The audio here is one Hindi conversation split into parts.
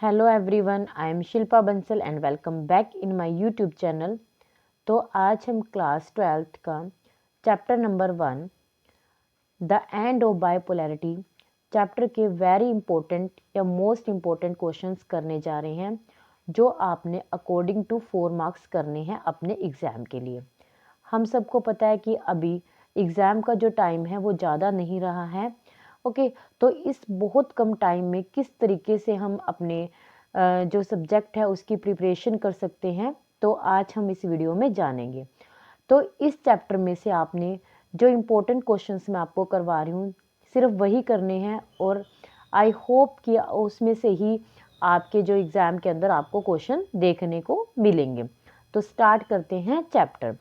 Hello everyone, I am Shilpa Bansal and welcome back in my YouTube channel. तो आज हम क्लास 12th का chapter number 1 the end of bipolarity chapter के वेरी इंपॉर्टेंट या मोस्ट इम्पोर्टेंट क्वेश्चंस करने जा रहे हैं, जो आपने अकॉर्डिंग टू 4 मार्क्स करने हैं अपने एग्ज़ाम के लिए। हम सबको पता है कि अभी एग्ज़ाम का जो टाइम है वो ज़्यादा नहीं रहा है। ओके, तो इस बहुत कम टाइम में किस तरीके से हम अपने जो सब्जेक्ट है उसकी प्रिपरेशन कर सकते हैं, तो आज हम इस वीडियो में जानेंगे। तो इस चैप्टर में से आपने जो इम्पोर्टेंट क्वेश्चंस मैं आपको करवा रही हूँ सिर्फ वही करने हैं, और आई होप कि उसमें से ही आपके जो एग्ज़ाम के अंदर आपको क्वेश्चन देखने को मिलेंगे। तो स्टार्ट करते हैं चैप्टर।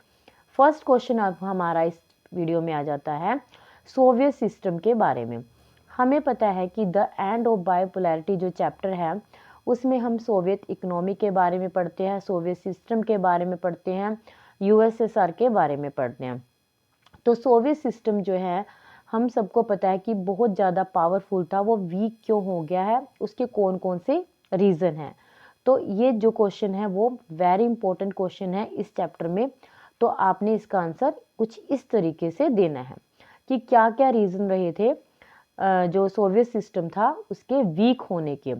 फर्स्ट क्वेश्चन अब हमारा इस वीडियो में आ जाता है सोवियत सिस्टम के बारे में। हमें पता है कि द एंड ऑफ बाइपोलैरिटी जो चैप्टर है उसमें हम सोवियत इकोनॉमी के बारे में पढ़ते हैं, सोवियत सिस्टम के बारे में पढ़ते हैं, यूएसएसआर के बारे में पढ़ते हैं। तो सोवियत सिस्टम जो है हम सबको पता है कि बहुत ज़्यादा पावरफुल था, वो वीक क्यों हो गया है, उसके कौन कौन से रीज़न हैं। तो ये जो क्वेश्चन है वो वेरी इंपॉर्टेंट क्वेश्चन है इस चैप्टर में। तो आपने इसका आंसर कुछ इस तरीके से देना है कि क्या क्या रीज़न रहे थे जो सोवियत सिस्टम था उसके वीक होने के।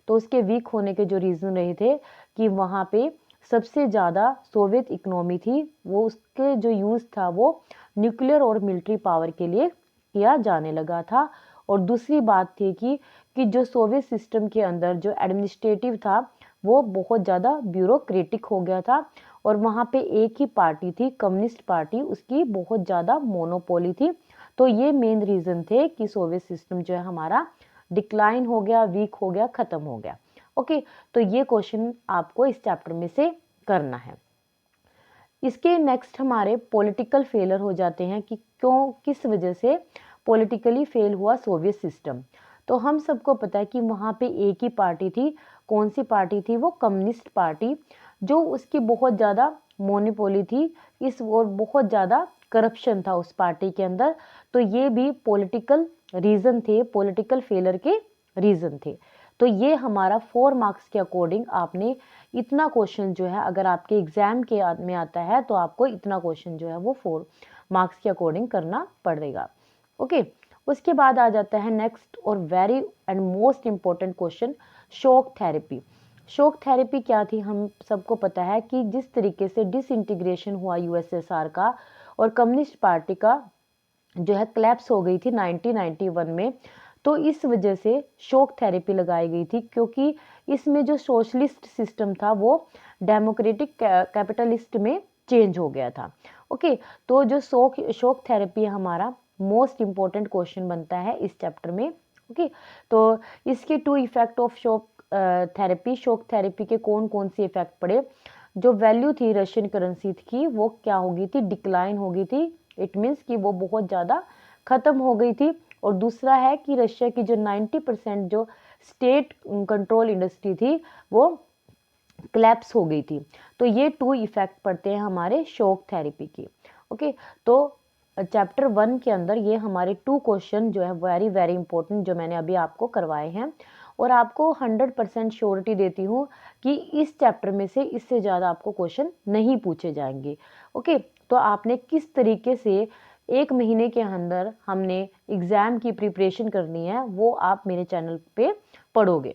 तो उसके वीक होने के जो रीज़न रहे थे कि वहाँ पे सबसे ज़्यादा सोवियत इकोनॉमी थी, वो उसके जो यूज़ था वो न्यूक्लियर और मिलिट्री पावर के लिए किया जाने लगा था। और दूसरी बात थी कि जो सोवियत सिस्टम के अंदर जो एडमिनिस्ट्रेटिव था वो बहुत ज़्यादा ब्यूरोक्रेटिक हो गया था, और वहाँ पे एक ही पार्टी थी, कम्युनिस्ट पार्टी, उसकी बहुत ज़्यादा मोनोपोली थी। तो ये मेन रीज़न थे कि सोवियत सिस्टम जो है हमारा डिक्लाइन हो गया, वीक हो गया, ख़त्म हो गया। ओके, तो ये क्वेश्चन आपको इस चैप्टर में से करना है। इसके नेक्स्ट हमारे पॉलिटिकल फेलर हो जाते हैं कि क्यों, किस वजह से पॉलिटिकली फेल हुआ सोवियत सिस्टम। तो हम सबको पता है कि वहाँ पे एक ही पार्टी थी। कौन सी पार्टी थी? वो कम्युनिस्ट पार्टी, जो उसकी बहुत ज़्यादा मोनोपोली थी इस, और बहुत ज़्यादा करप्शन था उस पार्टी के अंदर। तो ये भी पॉलिटिकल रीज़न थे, पॉलिटिकल फेलर के रीज़न थे। तो ये हमारा 4 मार्क्स के अकॉर्डिंग आपने इतना क्वेश्चन जो है, अगर आपके एग्जाम के में आता है तो आपको इतना क्वेश्चन जो है वो 4 मार्क्स के अकॉर्डिंग करना पड़ेगा। ओके, उसके बाद आ जाता है नेक्स्ट और very and most important question, shock therapy. Shock therapy क्या थी? हम सबको पता है कि जिस तरीके से डिसइंटीग्रेशन हुआ यूएसएसआर का और कम्युनिस्ट पार्टी का जो है क्लैप्स हो गई थी 1991 में। तो इस वजह से शॉक थेरेपी लगाई गई थी, क्योंकि इसमें जो सोशलिस्ट सिस्टम था वो डेमोक्रेटिक कैपिटलिस्ट में चेंज हो गया था। ओके, तो जो शॉक थेरेपी हमारा मोस्ट इम्पोर्टेंट क्वेश्चन बनता है इस चैप्टर में। ओके, तो इसके 2 effect of shock therapy, shock therapy के कौन कौन से इफेक्ट पड़े? जो वैल्यू थी रशियन करेंसी की वो क्या हो गई थी? डिक्लाइन हो गई थी। इट मीन्स कि वो बहुत ज़्यादा ख़त्म हो गई थी। और दूसरा है कि रशिया की जो 90% जो स्टेट कंट्रोल इंडस्ट्री थी वो क्लैप्स हो गई थी। तो ये 2 इफेक्ट पड़ते हैं हमारे शॉक थेरेपी के। ओके, तो चैप्टर 1 के अंदर ये हमारे 2 क्वेश्चन जो है वेरी वेरी इंपॉर्टेंट जो मैंने अभी आपको करवाए हैं, और आपको 100% श्योरिटी देती हूँ कि इस चैप्टर में से इससे ज़्यादा आपको क्वेश्चन नहीं पूछे जाएंगे। ओके, तो आपने किस तरीके से 1 महीने के अंदर हमने एग्ज़ाम की प्रिपरेशन करनी है वो आप मेरे चैनल पे पढ़ोगे।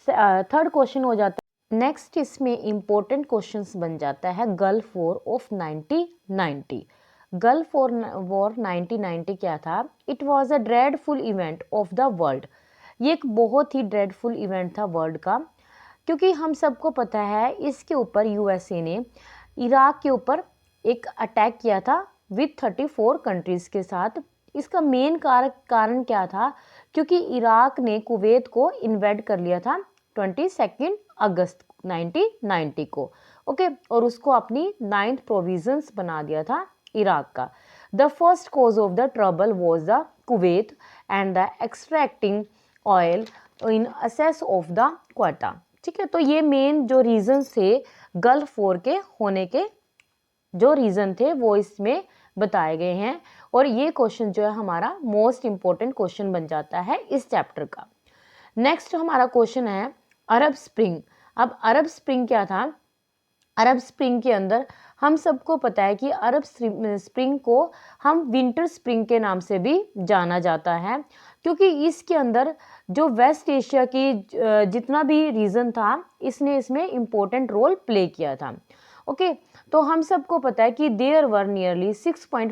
थर्ड क्वेश्चन हो जाता है नेक्स्ट, इसमें इंपॉर्टेंट क्वेश्चंस बन जाता है gulf war of 1990। Gulf war 1990 क्या था? It was a dreadful event of the world. ये एक बहुत ही ड्रेडफुल इवेंट था वर्ल्ड का, क्योंकि हम सबको पता है इसके ऊपर यूएसए ने इराक के ऊपर एक अटैक किया था विथ 34 कंट्रीज़ के साथ। इसका मेन कारण क्या था? क्योंकि इराक ने कुवैत को इन्वेड कर लिया था 22 अगस्त 1990 को। ओके, और उसको अपनी 9th प्रोविजंस बना दिया था इराक का। The first cause of the trouble was the Kuwait and the extracting oil in assess of the quota. ठीक है, तो ये मेन जो रीजन थे गल्फ वॉर के होने के, जो रीजन थे वो इसमें बताए गए हैं। और ये क्वेश्चन जो है हमारा मोस्ट इंपॉर्टेंट क्वेश्चन बन जाता है इस चैप्टर का। नेक्स्ट हमारा क्वेश्चन है अरब स्प्रिंग। अब अरब स्प्रिंग क्या था? अरब स्प्रिंग के अंदर हम सबको पता है कि अरब स्प्रिंग को हम विंटर स्प्रिंग के नाम से भी जाना जाता है, क्योंकि इसके अंदर जो वेस्ट एशिया की जितना भी रीजन था, इसने इसमें इम्पोर्टेंट रोल प्ले किया था। ओके, तो हम सबको पता है कि देयर वर नियरली 6.5